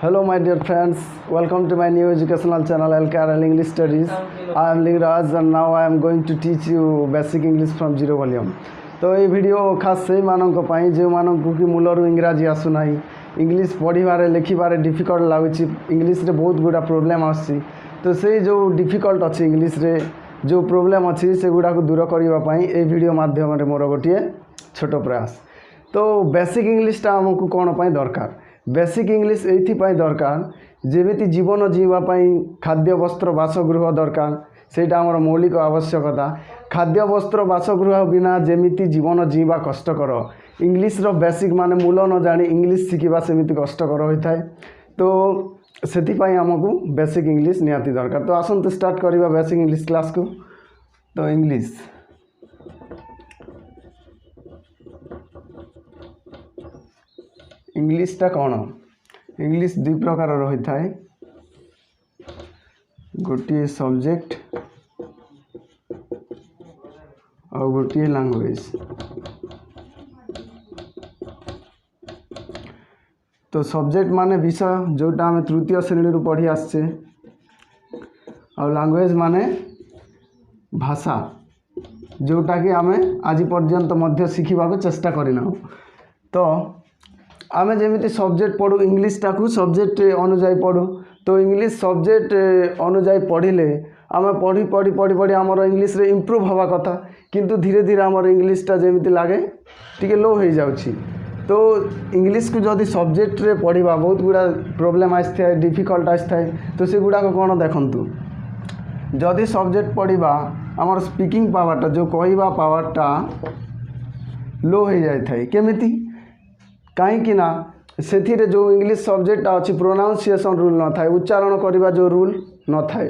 Hello, my dear friends. Welcome to my new educational channel, LKRL English Studies. I am Lingraj and now I am going to teach you basic English from zero volume. तो ये video खास से मानक पाई जो मानक कि Müller इंग्राजी आसुना English पढ़ारे लिखारे difficult लगुच English रे बहुत गुड़ा प्रोब्लेम आसी तो से जो डिफिकल्ट अच्छी इंग्लिश रे जो प्रोब्लेम अच्छी से गुड़ा को दूर करने ये वीडियो माध्यम मोर गोटे छोट प्रयास। तो बेसिक इंग्लिशटा आमको कौन पाई दरकार बेसिक इंग्लिश ये दरकार जमी जीवन जीवाई खाद्य वस्त्र बासगृह दरकार सेटा आमर मौलिक आवश्यकता खाद्य वस्त्र बासगृह बिना जमी जीवन जीवा कष्टकर इंग्लिश रो बेसिक माने मूल न जानी इंग्लिश शिखा सेमती कष्टकर होता है। तो से आमको बेसिक इंग्लिश निहाती दरकार। तो आसंतु स्टार्ट करवा बेसिक इंग्लिश क्लास को। तो इंग्लिशटा कौन इंग्लिश दुई प्रकार रही थाए गोटे सब्जेक्ट और गोटे लैंग्वेज। तो सब्जेक्ट माने विषय जोटा आम तृतीय श्रेणी पढ़ी आसचे और लैंग्वेज माने भाषा जोटा कि आम आज पर्यंत मध्य शिखा चेष्टा करना। तो आमे जमी सब्जेक्ट पढ़ू इंग्लिशटा को सब्जेक्ट अनुजाई पढ़ू तो इंग्लिश सब्जेक्ट अनुजाई पढ़िले आम पढ़ी पढ़ी पढ़ी पढ़ी आमर इंग्लिश रे इम्प्रूव हवा कथा किंतु धीरे धीरे आमर इंग्लिशटा जमी लगे टी लो हो जाउछि। तो इंग्लिश को जदि सब्जेक्ट रे पढ़ा बहुत गुड़ा प्रोब्लेम आसी था डिफिकल्ट आसी था तो से गुड़ाक कौन देखु जदि सब्जेक्ट पढ़ा आमर स्पीकिंग पावरटा जो कहवा पावरटा लो हो जाए केमिति कहीं ना से जो इंग्लिश सब्जेक्टा अच्छी प्रोनाउंसिएशन रूल न थाए उच्चारण करने जो रूल न थाए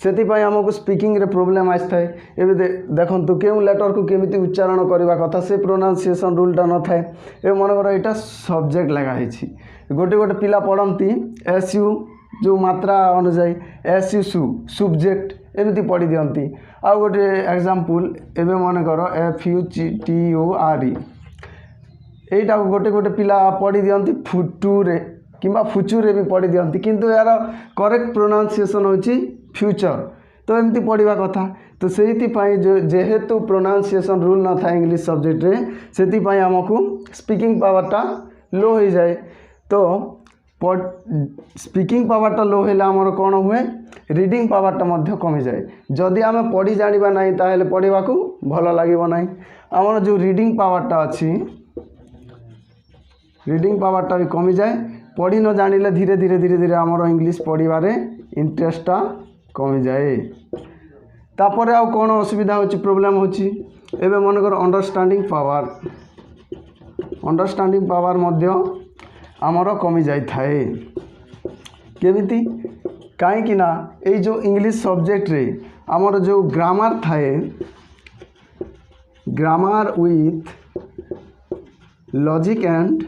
से आमको स्पीकिंग रे प्रोब्लेम आसी थाए। एवं देखो क्यों लेटर को केमिति उच्चारण करने कथा से प्रोनाउंसिएशन रूलटा न थाए। ए मनकर यहाँ सब्जेक्ट लगाई गोटे गोटे पिला पढ़ती एस यू जो मात्रा अनुजाई एस यू सु सब्जेक्ट एमती पढ़ी दिखती। आ गोटे एग्जाम्पल एवं मनकर F U T O R E यहीटा गोटे गोटे पिला पढ़ी दिखती फुटुरे किंबा फुचुरे भी पढ़ी दिखती किंतु यार करेक्ट प्रोनाउंसिएशन होची फ्यूचर। तो एमती पढ़ा कथा। तो से जेहेतु प्रोनाउंसिएशन रूल न था इंग्लिश सब्जेक्ट रे से आमको स्पीकिंग पावरटा लो हो जाए। तो स्पीकिंग पावरटा लो है आमर कौन हुए रीडिंग पावरटा मध्य कमी जाए। जदि आम पढ़ी जाना ना ताहले पढ़ा को भल लगे ना। आमर जो रीडिंग पावरटा अच्छी रीडिंग पावरटा भी कमी जाए पढ़ी न जानिले धीरे धीरे धीरे धीरे आमर इंग्लिश पढ़ारे इंटरेस्टटा कमी जाए। तापर आउ कौन असुविधा होची प्रोब्लेम होची एबे मनकर अंडरस्टैंडिंग पावर मध्य आमर कमी जाई थाए। केमिति कहीं ना ये जो इंग्लिश सब्जेक्ट रे आमर जो ग्रामर थाए grammar with logic and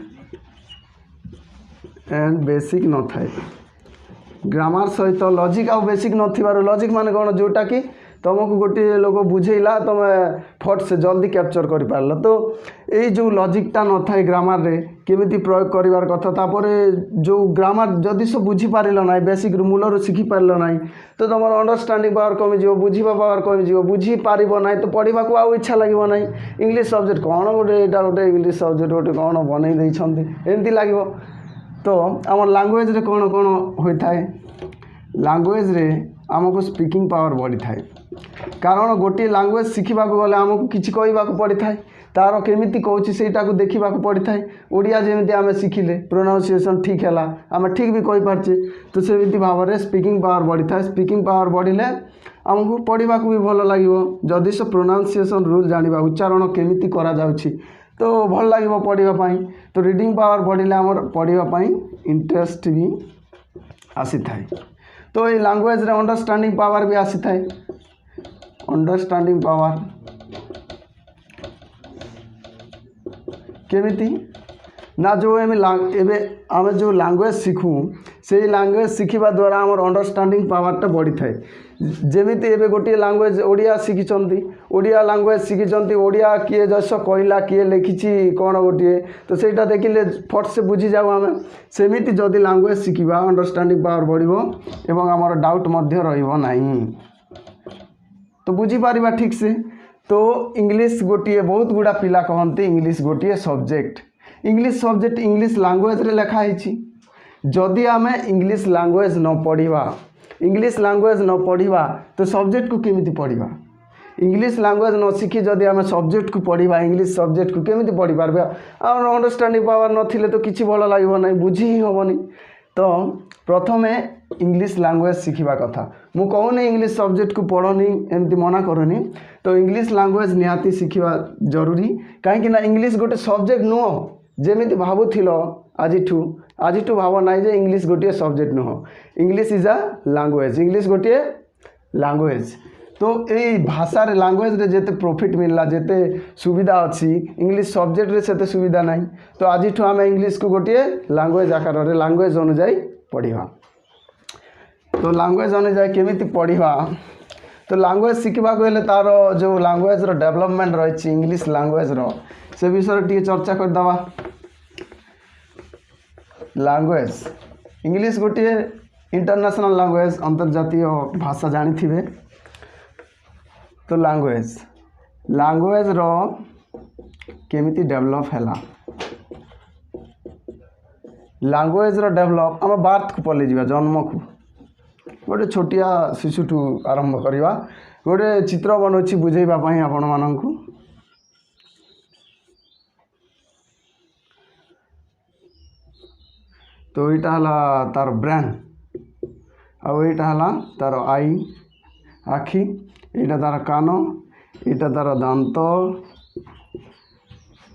basic न थाए ग्रामर सहित लॉजिक आउ बेसिक नथिबार लॉजिक माने कौन जोटा कि तुमको गोटे लोक बुझेला तुम फट से जल्दी कैप्चर कर पार। तो ये जो लॉजिकटा न थाए ग्रामर रे केमिति प्रयोग करिवार कथा तापर जो ग्रामर जदि सब बुझी पारिल ना बेसिक मूलर शिखि पारिल ना तो तुम अंडरस्टैंडिंग पावर कमिज बुझा पावर कमिज बुझी पार ना तो पढ़ा को आउ इच्छा लगे ना। इंग्लिश सब्जेक्ट कौन गोटे गोटे इंग्लिश सब्जेक्ट गोटे कौन बन एमती लगे। तो आम लैंग्वेज रे कौन कौन होता है लैंग्वेज रे आमको स्पीकिंग पावर बढ़ी थाए कारण गोटे लैंग्वेज शिखा गले आमको किसी कहवाक पड़ी थाए तार केमिति कहूँ सेटा को देखा पड़ी थाए। ओडिया जमी आम शिखिले प्रोनाउंसिएशन ठीक है आम ठीक भी कहीपे तो सेमती भाव में स्पीकिंग पावर बढ़ी थाए। स्पीकिंग पावर बढ़िले आमको पढ़ा भी भल लगे जदि से प्रोनाउंसिएशन रूल जाना उच्चारण केमिति करा जाउछि तो भल लगे पढ़ापी। तो रीडिंग पावर बढ़िले आमर पढ़ापी इंटरेस्ट भी आसी थाए। तो ये लैंग्वेज रे अंडरस्टैंडिंग पावर भी आसी थाए। अंडरस्टैंडिंग पावर केमिति ना जो आम जो लांगुएज शिखु से लांगुएज शिखा द्वारा आम अंडरस्टांडिंग पावरटा बढ़ी थाए जमीती एवं गोटे लांगुएज ओडिया शिखी ओडिया लांगुएज शिखी ओडिया किए जस कहला किए लिखी कौन गोटे तो ସେଇଟା देखिले फट से बुझी जाऊ आम सेमिति जदि लांगुएज शिखा अंडरस्टांडिंग पावर बढ़िबो एवं आमर डाउट मध्य रहिबो नाही तो बुझी पारिबा ठीक से। तो इंग्लिश गोटे बहुत गुड़ा पिला कहते इंग्लिश गोटे subject English subject English language रे लिखा है जदि आम इंग्लिश लांगुएज न पढ़ा इंग्लिश लांगुएज न पढ़ा तो सब्जेक्ट को केमिति पढ़ा इंग्लिश लांगुएज न शिखी जदि आम सब्जेक्ट को पढ़ा इंग्लिश सब्जेक्ट को केमिति पढ़ी पार्बा आम अंडरस्टांडिंग पावर नथिले तो किसी भल लगे ना बुझी ही हेनी। तो प्रथमे इंग्लिश लांगुएज शिखा कथा मु कहूनी इंग्लिश सब्जेक्ट को पढ़नी एमती मना करूनी तो इंग्लिश लांगुएज निहाती शिखा जरूरी कहीं इंग्लिश गोटे सब्जेक्ट नुह जेमिति भावुथिल आज भाव ना जे इंग्लिश गोटे सब्जेक्ट नुह English is a language English गोटे लांगुएज। तो यही भाषा रे लांगुएज रे जेते प्रॉफिट मिलला जेते सुविधा अच्छी इंग्लिश सब्जेक्ट रे सेते सुविधा नहीं तो आज आम इंग्लिश को गोटे लांगुएज आकार रे लांगुएज अनुजाई पढ़ा। तो लांगुएज अनुजाई केमिति पढ़ा तो लांगुएज शिखा हेल्ले तार जो लांगुएज रो डेवलपमेंट रही इंग्लिश लांगुएज रो से विषय टी चर्चा करदे। लांगुएज इंग्लिश गोटे इंटरनेशनल लांगुएज अंतर्जातीय भाषा जानी थे। तो लांगुएज रो केमिति डेवलप हैला लांगुएज रो डेवलप आम बार्थ को पलि जा जन्म को गोटे छोटिया शिशुठू आरंभ करवा गोटे चित्र बनौछि बुझेबा पई आपण माननकु। तो यहाँ हला तार ब्रेन आउ यहाँ हला तार आई आखि यहाँ तार कान यहाँ तार दांत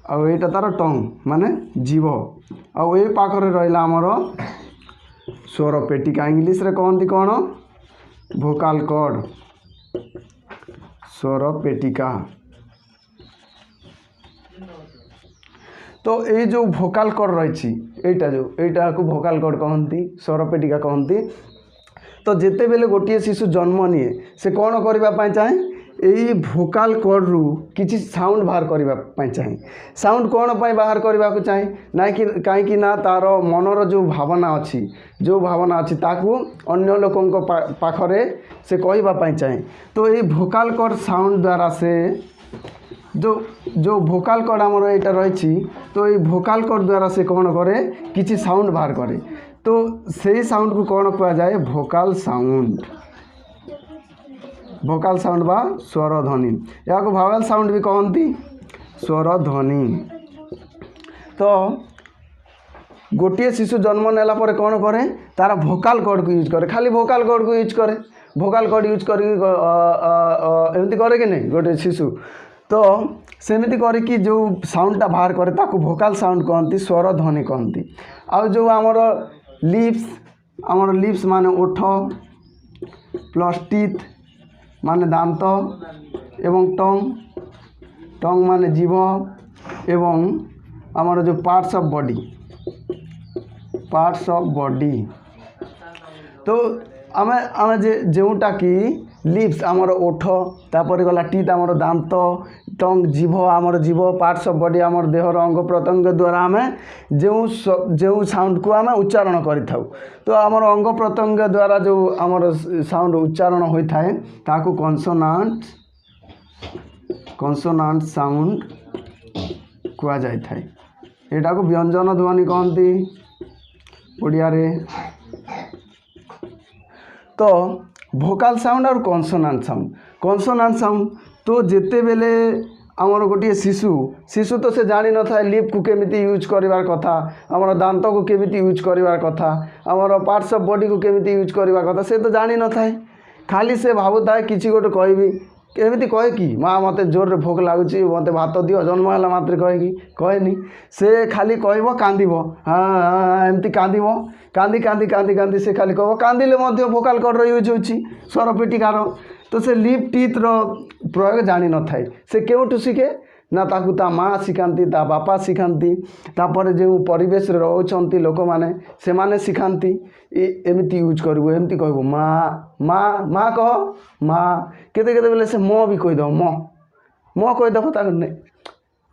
आउ यहाँ तार टंग माने जीव आउ ये पाखरे रहा आमर स्वर पेटिका इंग्लिश रे कहती कौन भोकाल कॉर्ड स्वर पेटिका। तो ये जो भोकाल कॉर्ड रही यहाँ को भोकाल कॉर्ड कहती स्वर पेटिका कहती। तो जिते बेले गोटे शिशु जन्म निए से कौन करने चाहे यही भोकाल कॉर्ड रु किसी साउंड बाहर करने चाहे साउंड कौन पर बाहर करने को चाहे ना कि कहीं ना तार मनर जो भावना अच्छी ताकू अन्य लोकों पाखरे से कहवाई चाहे। तो ये भोकाल कॉर्ड साउंड द्वारा से जो भोकाल कॉर्ड आमर यहाँ रही तो ये भोकाल कॉर्ड द्वारा से कौन करे किसी साउंड बाहर करे तो सही साउंड को कौन कह जाए भोकाल साउंड बा स्वर ध्वनि या को भावेल साउंड भी कहती स्वर ध्वनि। तो गोटे शिशु जन्म नेला पर कौन करे तार भोकाल कॉर्ड को यूज करे खाली भोकाल कॉर्ड को यूज करे भोकाल कॉर्ड यूज कर एमती करे कि नहीं गोटे शिशु। तो सेमिति करके जो साउंडटा बाहर करे ताको भोकाल साउंड कहती स्वर ध्वनि कहती। आउ जो आमर लिप्स माने ओठ प्लस टीथ माने दांत एवं टंग माने जीभ एवं आमर जो पार्ट्स ऑफ बॉडी। तो आम जोटा कि लिप्स आमर ओठ तापर गला टीथ आमर दांत टंग जीभ आमर जीभ पार्ट्स ऑफ बॉडी आमर देहर अंग प्रत्यंग द्वारा आम जो साउंड को आम उच्चारण करिथाउ। तो आमर अंग प्रत्यंग द्वारा जो आमर साउंड उच्चारण होता है ताकू कॉन्सोनांट साउंड कहा जाय थाए एटा को व्यंजन ध्वनि कहती ओडिया रे। तो भोकाल साउंड और कॉन्सोनांट साउंड तो जिते बेले आमर गोटे शिशु तो से जानी न था लिप को केमिति यूज करिवार कथा आमर दांत को केमिति यूज करिवार कथा आमर पार्ट्स ऑफ बॉडी को केमिति यूज करिवार कथा से तो जानी न था खाली से भावुता है किसी गोटे कहबी केमिति कहे कि माँ मते जोर रे भोक लगुच मत भात दियो जन्म है मात्र कहेनी से खाली कह कांदब हाँ एमती कांदी से खाली कह कांदिले भोकाल कॉर्ड यूज होची स्वर पेटिकार। तो से लिप टीथ रो प्रयोग जानी न थाए से केउठु शिखे ना ताकू ता माँ शिखाती ता बापा शिखाती तापर जो परिवेश रोचंती लोक मैंने से माने शिखाती एमती यूज करू एमती कहबू माँ माँ माँ कह माँ केते केते बेले से मो भी कहीद मो कहीदेव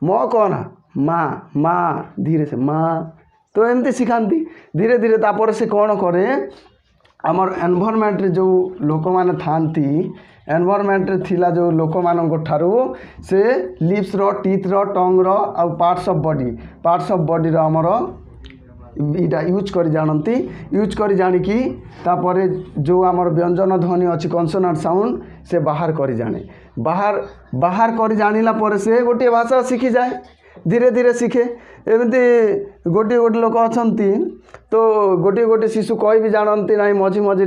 मो कहना माँ माँ धीरे से माँ तो एमती शिखाती धीरे धीरे तापर से कौन करे आमर एनवायरनमेंट जो लोक मैंने थांती एनवायरनमेंट थिला जो लोक मानक ठारू से लिप्स रो टीथ रो टंग रो आ पार्ट्स ऑफ बॉडी रो आमर इटा यूज कर जानती यूज कर जानिकी तापर जो आमर व्यंजन ध्वनि अच्छी कन्सोनांट साउंड से बाहर कर जाने बाहर कर जानिला पर से गोटे भाषा शिखी जाए धीरे धीरे शिखे एमती गोटे गोटे लोक अच्छा तो गोटे गोटे शिशु कही भी जानती ना मझी मझे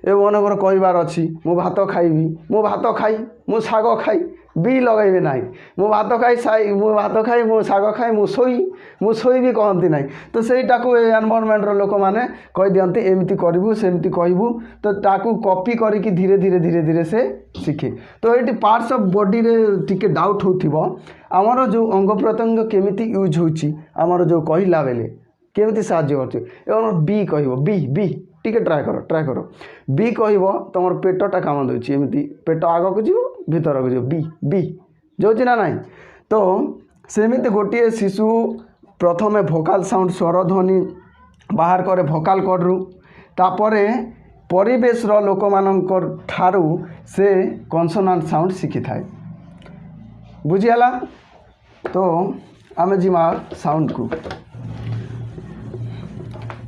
मनकर कहबार अच्छी मु भात खाइबी मु भात खाई मु शाग खाई भी लगेबे ना मु भात खाई मु शाग खाई मु सोई भी कहती ना तो सहीटा को एनवायरनमेंट लोक मैंने कही दिखती एमती करूँ सेमती कहबू तो ताकू कॉपी करके धीरे धीरे धीरे धीरे से शिखे तो ये पार्ट्स ऑफ बॉडी रे टिके डाउट हो आमर जो अंग प्रत्यंग केमिति यूज होमर जो कहला बेले केमिति साहाय्य कर बी कह बी टिके ट्राए कर बी कह तुम पेटटा काम दूसरी पेट आग को जीव भीतर को जीव बी जाऊँगी ना नाई तो सेमिति गोटे शिशु प्रथमे भोकाल साउंड स्वर ध्वनि बाहर करे भोकाल कॉर्ड तापर परिवेश लोक मानकर ठारू से कन्सोनांट साउंड शिखी थाए बुझीगला तो आमे जिमा साउंड को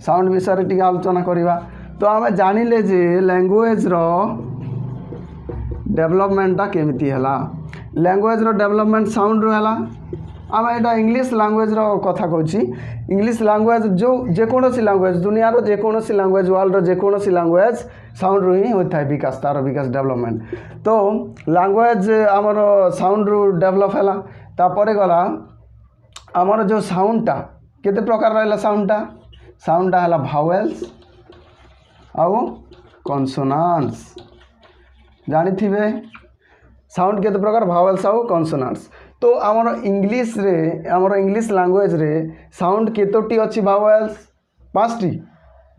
साउंड विषय टी आलोचना करवा तो आमे जानिले जे लैंग्वेज रो डेवलपमेंटा केमिति हला लैंग्वेज रो डेवलपमेंट साउंड रो हला आम एटा इंग्लिश लैंग्वेज रो कथा कहूँ इंग्लिश लैंग्वेज जो जेकोसी लैंग्वेज दुनिया रो जेकोसी लैंग्वेज वर्ल्ड रो जेकोसी लैंग्वेज साउंड रो ही होता है विकास तार विकास डेवलपमेंट तो लैंग्वेज आमर साउंड रो डेवलप है तापर गला आमर जो साउंडटा केते प्रकार रहा साउंडटा है भावेल्स आउ कन्सोनांट्स जानी थे साउंड केते प्रकार भावेल्स आउ कन्सोनांट्स तो आमर इंग्लिश रे आमर इंग्लिश लैंग्वेज रे साउंड केतोटी अच्छी भावेल्स 5टी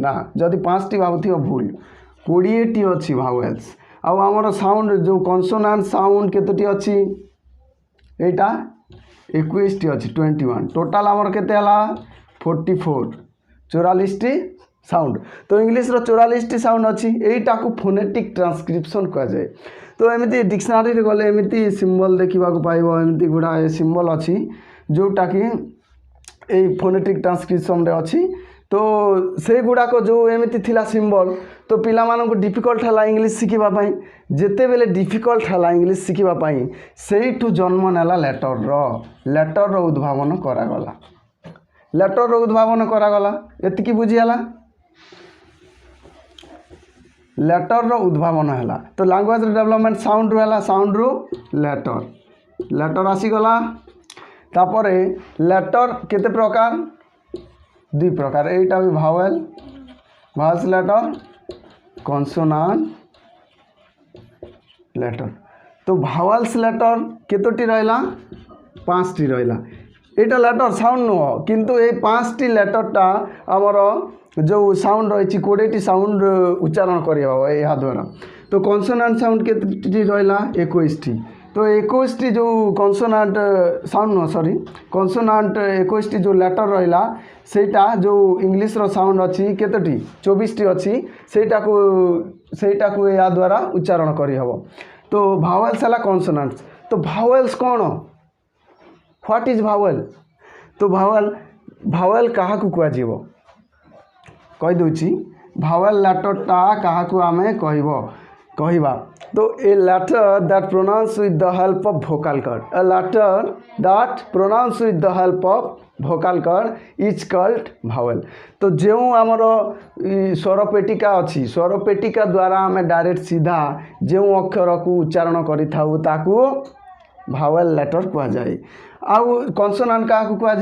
ना जदि 5टी भावुथि भूल 20टी अच्छी भावेल्स आउ आमर साउंड जो कन्सोनांट साउंड केतोटी अच्छी एटा 21टी अच्छी 21 टोटाल आमर केते हला 44 44टी साउंड तो इंग्लिश रो 44टी साउंड अच्छी एटा को फोनेटिक ट्रांसक्रिप्शन कह जाए तो एमती डिक्शनरी रे गले एमती सिंबल देखा पाइबो एमती गुड़ाए सिंबल अच्छी जोटा कि ए फोनेटिक ट्रांसक्रिप्शन रे अच्छी तो से गुड़ाक जो एमती थिला सिंबल तो पिला मानक डिफिकल्ट है इंग्लिश शिखापी जिते बेले डिफिकल्ट है इंग्लिश शिखापी से जन्म नेला लेटर रो उद्भावन करागला लेटर रो उद्भावन करागला एतिकी बुझीगला लेटर रो उद्भावन है तो लैंग्वेज डेवलपमेंट साउंड रो है साउंड रो लेटर आसीगला तापर लेटर केते प्रकार 2 प्रकार एटा भी भावेल्स लेटर कन्सोनांट लेटर तो भावेल्स लेटर केतोटी रहा 5टी रहा एटा लेटर साउंड नुह किंतु ये 5टी लेटरटा आमर जो साउंड रही 20टी साउंड उच्चारण करवा द्वारा तो कन्सोनांट साउंड केतोटी रहा 21टी तो 21टी जो कन्सोनांट साउंड नुह सॉरी कन्सोनांट 21टी जो लेटर रहा सेटा जो इंग्लिश रो साउंड अच्छी केतोटी 24टी अच्छी सेटा को या द्वारा उच्चारण करहब तो भावेल्स है कन्सोनांट्स तो भावेल्स कौन व्हाट इज भावेल तो भावेल क्या कह कहीदे भावेल लेटरटा क्या आम कहवा तो a letter that pronounce with the help of vocal cord a letter that pronounce with the help of vocal cord is called vowel तो जो आमर स्वरपेटिका अच्छी स्वरपेटिका द्वारा आम डायरेक्ट सीधा जो अक्षर को उच्चारण करिथाउ ताकू भावेल लेटर कह जाए आउ कन्सोनांट क्या कह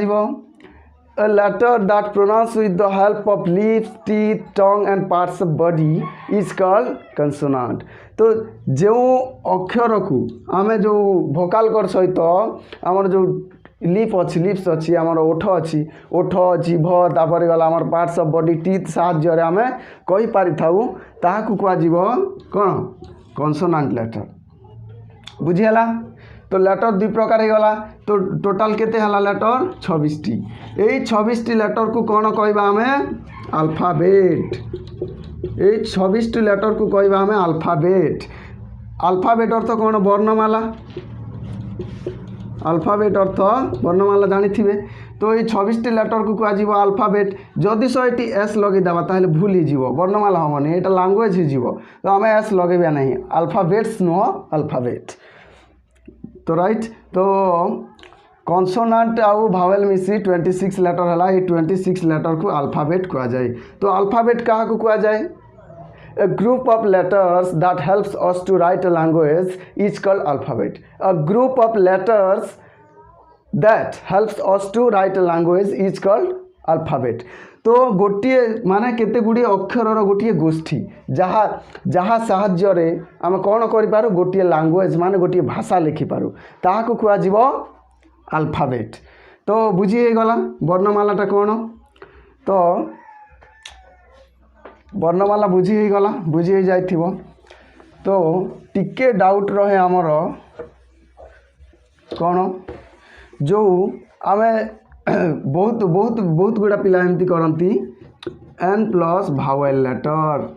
A letter that pronounced with the help of lips, teeth, tongue and parts of body is called consonant. तो जो अक्षर को आमे जो भोकाल कर सहित आमर जो लिप्स अच्छी आमर ओठ अच्छी ओठ जीभ तापर गला आमर पार्ट्स ऑफ बॉडी टीथ साहाय्य आमे कहि पारि थाउ ताहाकु कुआ जीव कोन कॉन्सोनेंट लेटर बुझिला। तो लेटर दुई प्रकार हो गला तो टोटाल केते हला लेटर 26 टी एई 26 टी लेटर को कौन कहबा हमें अल्फाबेट। एई 26 टी लेटर को कहबा हमें अल्फाबेट। अल्फाबेट अर्थ कौन वर्णमाला अल्फाबेट अर्थ वर्णमाला जानी थिबे। तो ये 26 टी लेटर को कह जीव अल्फाबेट जदि 100 टी एस लगे देबा ताहले भूल ही जीव वर्णमाला हमनी एटा लैंग्वेज ही जीव तो हमें एस लगेबा नहीं अल्फाबेट्स नो अल्फाबेट। तो राइट तो कॉन्सोनेंट आउ भावेल मिसी 26 लेटर है ये 26 लेटर को अल्फाबेट कह जाए। तो अल्फाबेट क्या को कह जाए A group of letters that helps us to write a language is called alphabet. A group of letters that helps us to write a language is called alphabet. तो गोटे माने केते गुडी अक्षर गोटे गोष्ठी जहाँ जहाँ साहाय्य आम कौन करूँ गोटे लैंग्वेज माने गोटे भाषा लिखिपारू ताहाको कुआ जीव अल्फाबेट। तो बुझी गला वर्णमालाटा कौन तो वर्णमाला बुझी गला बुझी जाइथिबो। तो टिके डाउट रहे आमर कौन जो आमे बहुत बहुत बहुत गुड़ा पिला एमती करती N plus vowel letter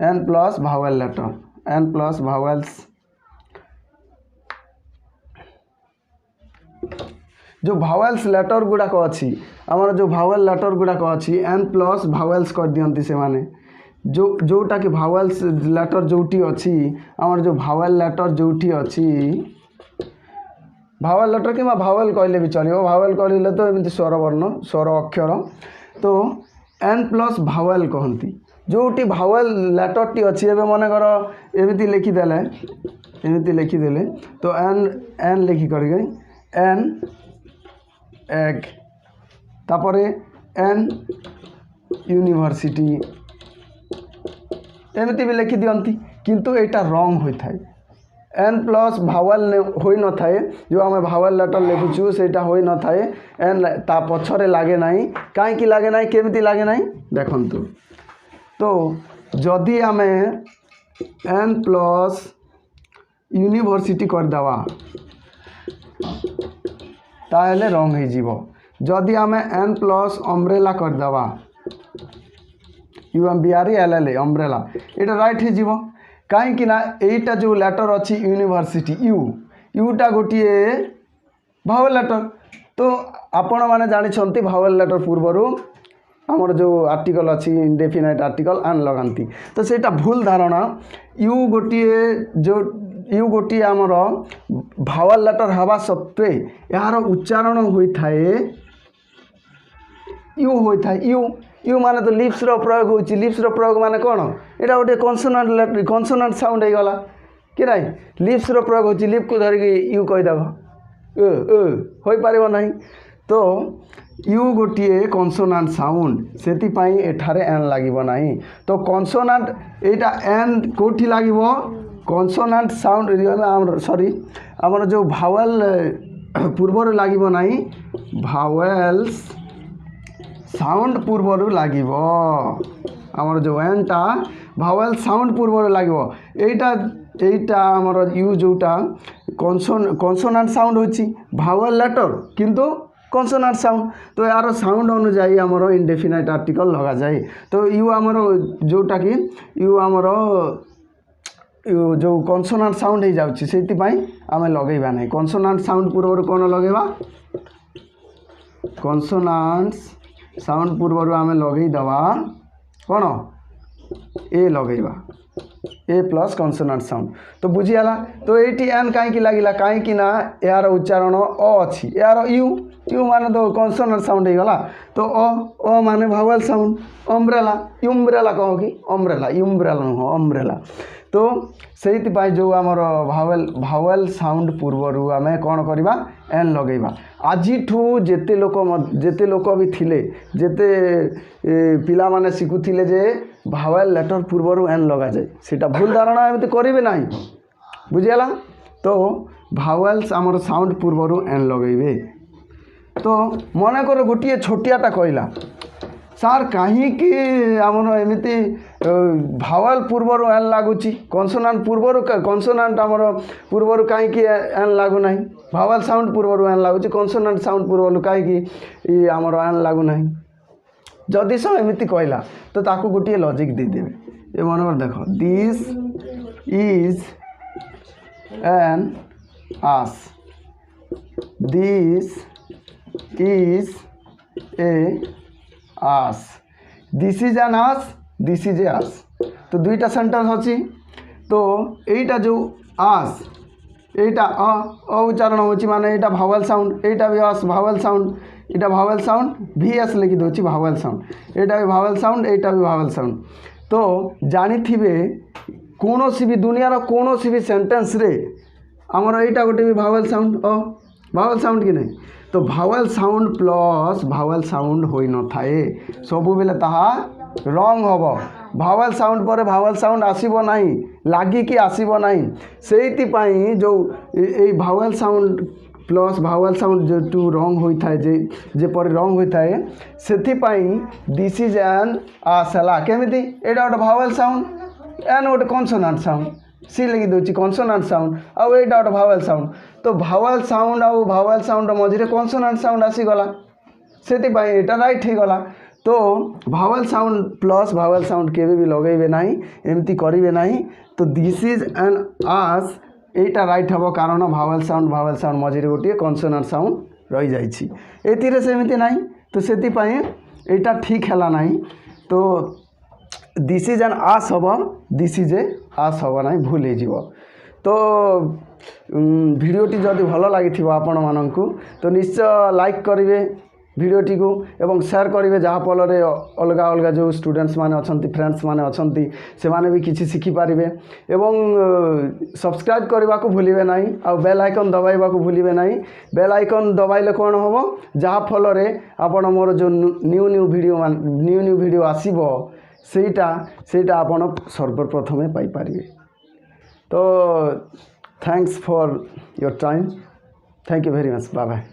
N plus vowel letter N plus vowels जो भावेल्स लेटर गुड़ाक अच्छी आमर जो भावेल लेटर गुड़ाक अच्छी एन प्लस भावेल्स कर दियंती से माने जो जोटा कि भावेल्स लेटर जोटी अच्छी आमर जो भावेल लेटर जोटी अच्छी भावेल लेटर कि भावेल कहले भी चलो भावेल कहले तो एमती स्वर वर्ण स्वर अक्षर तो एन प्लस भावेल कहती जोटी भावेल लेटर टी अच्छी एवं मनकर एमती लिखिदेले एमती लिखिदेले तो एन एन लिखि करके एन एग तापर एन यूनिवर्सिटी एमती भी लिखि दियंती किंतु एटा रॉन्ग होता है एन प्लस भावेल होई न थाए जो आम भावेल लेटर लिखुचु सेटा होई न थाए एन ता पछरे लागे नाही काई लागे नाही केमती लागे नाही देखंतु। तो जदि आम एन प्लस यूनिवर्सिटी कर दवा ताहले रंग हो जीवो जदि आम एन प्लस अम्ब्रेला कर दवा UMBRELLA अम्ब्रेला एटा राइट हो जीवो कहीं ना एटा जो लेटर अच्छी यूनिवर्सिटी यू यूटा गोटे भावेल लेटर। तो आपण मैंने जानते भावेल लेटर पूर्वर आमर जो आर्टिकल अच्छी इंडेफिनाइट आर्टिकल आन लगाती तो सेटा भूल धारणा यू गोटे जो यू गोटे आमर भावेल लेटर हवा सत्वे यार उच्चारण होता है यू होता है यू यू माने तो लिप्स रो प्रयोग होची लिप्स रो प्रयोग माने कौन एटा गोटे कॉन्सोनेंट लेटर कॉन्सोनेंट साउंड होगला कि नहीं लिप्स रो प्रयोग होची लिप को धरिकी यू कहीदेव हो पार ना। तो यू गोटे कॉन्सोनेंट साउंड से एठारे एन लगे ना। तो कॉन्सोनेंट एटा एन कोठी लगे कॉन्सोनेंट साउंड सॉरी आमर जो भावेल पूर्वर लगे ना भावेल्स साउंड पूर्वर लगे आमर जो एनटा भावेल साउंड पूर्वर लगे एटा आमर यू जोटा कॉन्सोनेंट साउंड होची भावेल लेटर किंतु कॉन्सोनेंट साउंड तो यार साउंड अनुजाई आमर इंडेफिनाइट आर्टिकल लगा जाए। तो यू आमर जोटा कि यू आमर यू जो कॉन्सोनेंट साउंड हो जाउची सेति पई आमे लगेबा नहीं कॉन्सोनेंट साउंड पूर्वर कौन लगेबा कॉन्सोनेंट्स साउंड पूर्वर आम लगे दवा कौन ए लगेबा ए प्लस कॉन्सोनेंट साउंड। तो बुझीगला। तो ये एन कहीं लगे कहीं यार उच्चारण अ अच्छी यार यू यू माने तो कॉन्सोनेंट साउंड होगला। तो अ माने भावेल साउंड अम्ब्रेला यूम्ब्रेला कहो कि अम्ब्रेला यूम्ब्रेला नुह अम्ब्रेला। तो से जो आमर भावेल साउंड पूर्वर आम कौन करवा एन लगेगा आज जेते लोक भी थिले जेते पिला माने शिखुथिले जे भावेल लेटर पूर्वर एन लगा जाए सीटा भूल धारणा एमती करेंगे ना बुझीगला। तो भावेल्स आमर साउंड पूर्वर एन लगेबे। तो मन कर गोटे छोटियाटा कहला सार कहीं आमर एमती भावेल पूर्वर एन लगुच कन्सोनाट पूर्वर कन्सोनाट आमर पूर्वर कहीं एन लगुना भावेल साउंड पूर्वर एन लगुच कन्सोनाट साउंड पूर्वर कहीं आमर एन लगुना जदि सब एमती कहला तो ताकू गोटे लॉजिक देदेवे ये मन कर देख this is an ass this is a ass this is an ass this is a ass तो दुईटा सेंटेंस अच्छी तो यहीटा जो आस यहीटा उच्चारण होची माने यहीटा भावेल साउंड यहीटा भी आस भावेल साउंड यहीटा भावेल साउंड भी एस लिखि दोची भावेल साउंड यहीटा भी भावेल साउंड यहीटा भी भावेल साउंड। तो जानी थिबे कोनोसी भी दुनियार कोनोसी भी सेंटेंस रे आमर यहीटा गोटे भी भावेल साउंड भावेल साउंड कि नहीं तो vowel sound plus vowel sound होई न थाए सबु बेले ताहा रंग हम भावेल साउंड पर भावेल साउंड आसीबो नहीं लागिकी आसीबो नहीं सेइति पई जो ए vowel sound plus vowel sound जो रंग होता है जेपर रंग होता है से दिस इज एन आसला केमिति एटा गोटे भावेल साउंड एन गोटे कन्सोनाट साउंड सी लिखि दूची कन्सोनाट साउंड आउ एटा गोटे भावेल साउंड तो भावेल साउंड आउ भावेल साउंड मझे कन्सोनाट साउंड आसीगला से एटा राइट हो गला। तो vowel sound plus vowel sound केवे भी लगेबे नहीं एमती करेंगे नहीं तो this is an us Etah right हम कारण भावेल साउंड मझे गोटे कन्सोनाट साउंड रही जाइए सेमती नहीं तो से एटा ठीक है ना तो दिस इज एन आस हम दिस इज ए आस हम ना भूल हो। तो भिडियोटी जदि भल लगी आपण मानू तो निश्चय लाइक करेंगे भिडियोटी को एवं शेयर करेंगे जहाँफल अलग अलग जो स्टूडेंट्स माने अच्छी फ्रेंड्स माने अच्छी से माने भी किसी शिखिपारे एवं सब्सक्राइब करने को भूलिए ना आ बेल आइकन दबाइबा को भूलिए ना बेल आइकन दबाइले कौन हम जहाँफल आपण मोर जो न्यू वीडियो आसीबो सेटा आपण सर्वप्रथमे पाइपारे। तो thanks for your time thank very much bye bye.